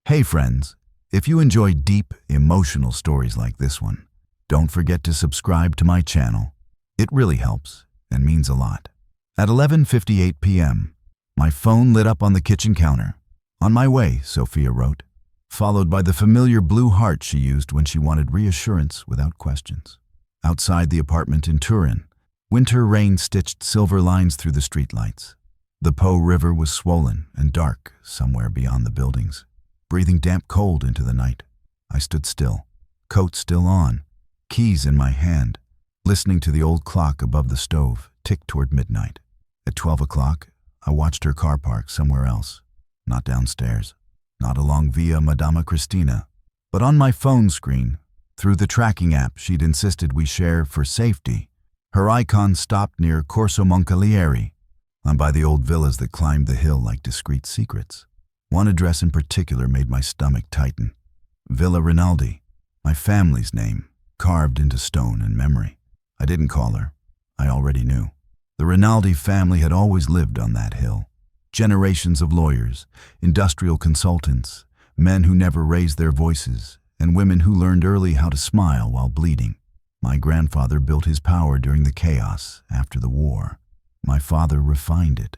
Hey friends, if you enjoy deep, emotional stories like this one, don't forget to subscribe to my channel. It really helps and means a lot. At 11:58 p.m., my phone lit up on the kitchen counter. "On my way," Sophia wrote, followed by the familiar blue heart she used when she wanted reassurance without questions. Outside the apartment in Turin, winter rain stitched silver lines through the streetlights. The Po River was swollen and dark somewhere beyond the buildings, breathing damp cold into the night. I stood still, coat still on, keys in my hand, listening to the old clock above the stove tick toward midnight. At 12 o'clock, I watched her car park somewhere else, not downstairs, not along Via Madama Cristina, but on my phone screen, through the tracking app she'd insisted we share for safety. Her icon stopped near Corso Moncalieri, and by the old villas that climbed the hill like discreet secrets. One address in particular made my stomach tighten. Villa Rinaldi, my family's name, carved into stone in memory. I didn't call her. I already knew. The Rinaldi family had always lived on that hill. Generations of lawyers, industrial consultants, men who never raised their voices, and women who learned early how to smile while bleeding. My grandfather built his power during the chaos after the war. My father refined it,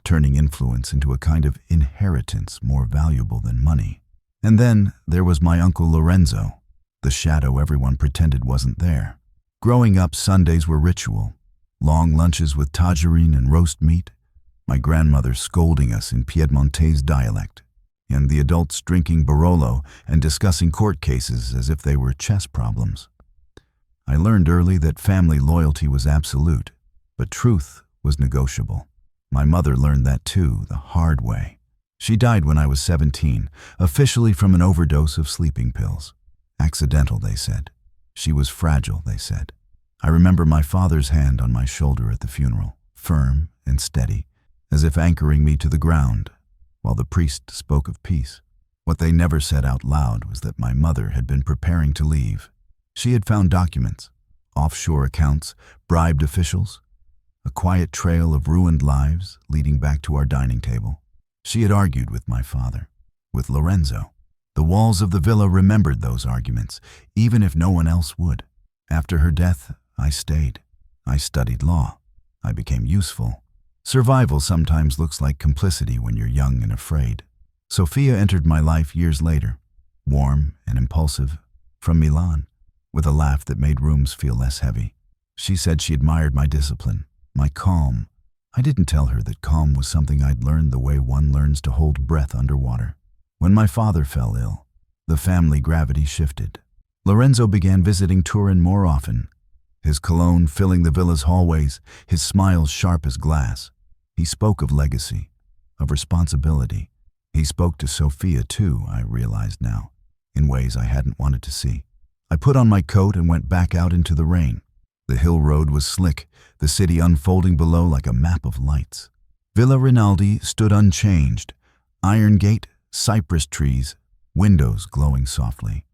turning influence into a kind of inheritance more valuable than money. And then there was my Uncle Lorenzo, the shadow everyone pretended wasn't there. Growing up, Sundays were ritual. Long lunches with tangerine and roast meat, my grandmother scolding us in Piedmontese dialect, and the adults drinking Barolo and discussing court cases as if they were chess problems. I learned early that family loyalty was absolute, but truth was negotiable. My mother learned that too, the hard way. She died when I was 17, officially from an overdose of sleeping pills. Accidental, they said. She was fragile, they said. I remember my father's hand on my shoulder at the funeral, firm and steady, as if anchoring me to the ground, while the priest spoke of peace. What they never said out loud was that my mother had been preparing to leave. She had found documents, offshore accounts, bribed officials, a quiet trail of ruined lives leading back to our dining table. She had argued with my father, with Lorenzo. The walls of the villa remembered those arguments, even if no one else would. After her death, I stayed. I studied law. I became useful. Survival sometimes looks like complicity when you're young and afraid. Sophia entered my life years later, warm and impulsive, from Milan, with a laugh that made rooms feel less heavy. She said she admired my discipline, my calm. I didn't tell her that calm was something I'd learned the way one learns to hold breath underwater. When my father fell ill, the family gravity shifted. Lorenzo began visiting Turin more often, his cologne filling the villa's hallways, his smile sharp as glass. He spoke of legacy, of responsibility. He spoke to Sophia too, I realized now, in ways I hadn't wanted to see. I put on my coat and went back out into the rain. The hill road was slick, the city unfolding below like a map of lights. Villa Rinaldi stood unchanged, iron gate, cypress trees, windows glowing softly.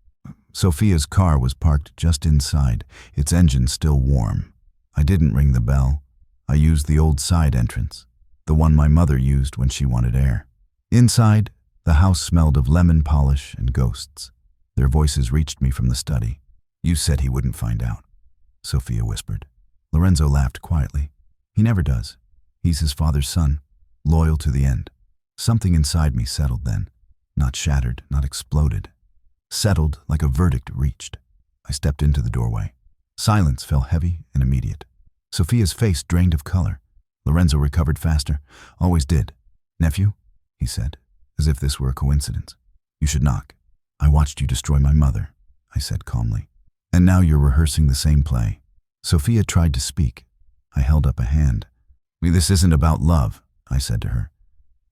Sophia's car was parked just inside, its engine still warm. I didn't ring the bell. I used the old side entrance, the one my mother used when she wanted air. Inside, the house smelled of lemon polish and ghosts. Their voices reached me from the study. "You said he wouldn't find out," Sophia whispered. Lorenzo laughed quietly. "He never does. He's his father's son, loyal to the end." Something inside me settled then. Not shattered, not exploded. Settled like a verdict reached. I stepped into the doorway. Silence fell heavy and immediate. Sophia's face drained of color. Lorenzo recovered faster. Always did. "Nephew," he said, as if this were a coincidence. "You should knock." "I watched you destroy my mother," I said calmly. "And now you're rehearsing the same play." Sophia tried to speak. I held up a hand. "This isn't about love," I said to her.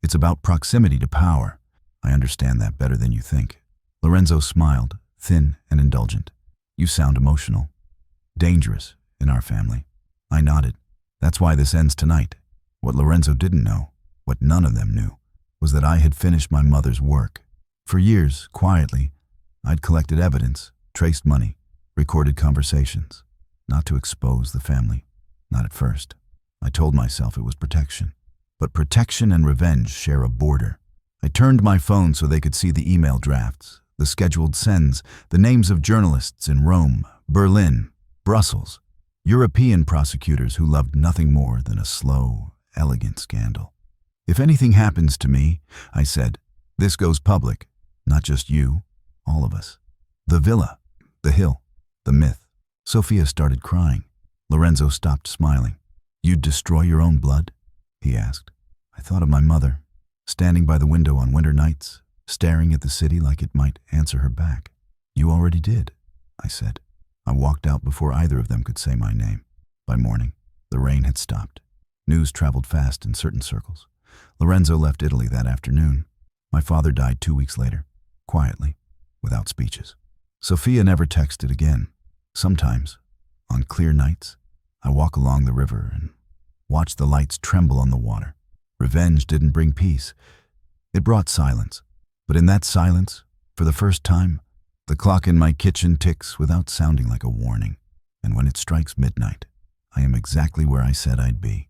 "It's about proximity to power. I understand that better than you think." Lorenzo smiled, thin and indulgent. "You sound emotional. Dangerous in our family." I nodded. "That's why this ends tonight." What Lorenzo didn't know, what none of them knew, was that I had finished my mother's work. For years, quietly, I'd collected evidence, traced money, recorded conversations. Not to expose the family. Not at first. I told myself it was protection. But protection and revenge share a border. I turned my phone so they could see the email drafts, the scheduled sends, the names of journalists in Rome, Berlin, Brussels, European prosecutors who loved nothing more than a slow, elegant scandal. If anything happens to me, I said, this goes public, not just you, all of us. The villa, the hill, the myth. Sophia started crying. Lorenzo stopped smiling. You'd destroy your own blood? He asked. I thought of my mother, standing by the window on winter nights, staring at the city like it might answer her back. You already did, I said. I walked out before either of them could say my name. By morning, the rain had stopped. News traveled fast in certain circles. Lorenzo left Italy that afternoon. My father died 2 weeks later, quietly, without speeches. Sophia never texted again. Sometimes, on clear nights, I walk along the river and watch the lights tremble on the water. Revenge didn't bring peace. It brought silence. But in that silence, for the first time, the clock in my kitchen ticks without sounding like a warning. And when it strikes midnight, I am exactly where I said I'd be.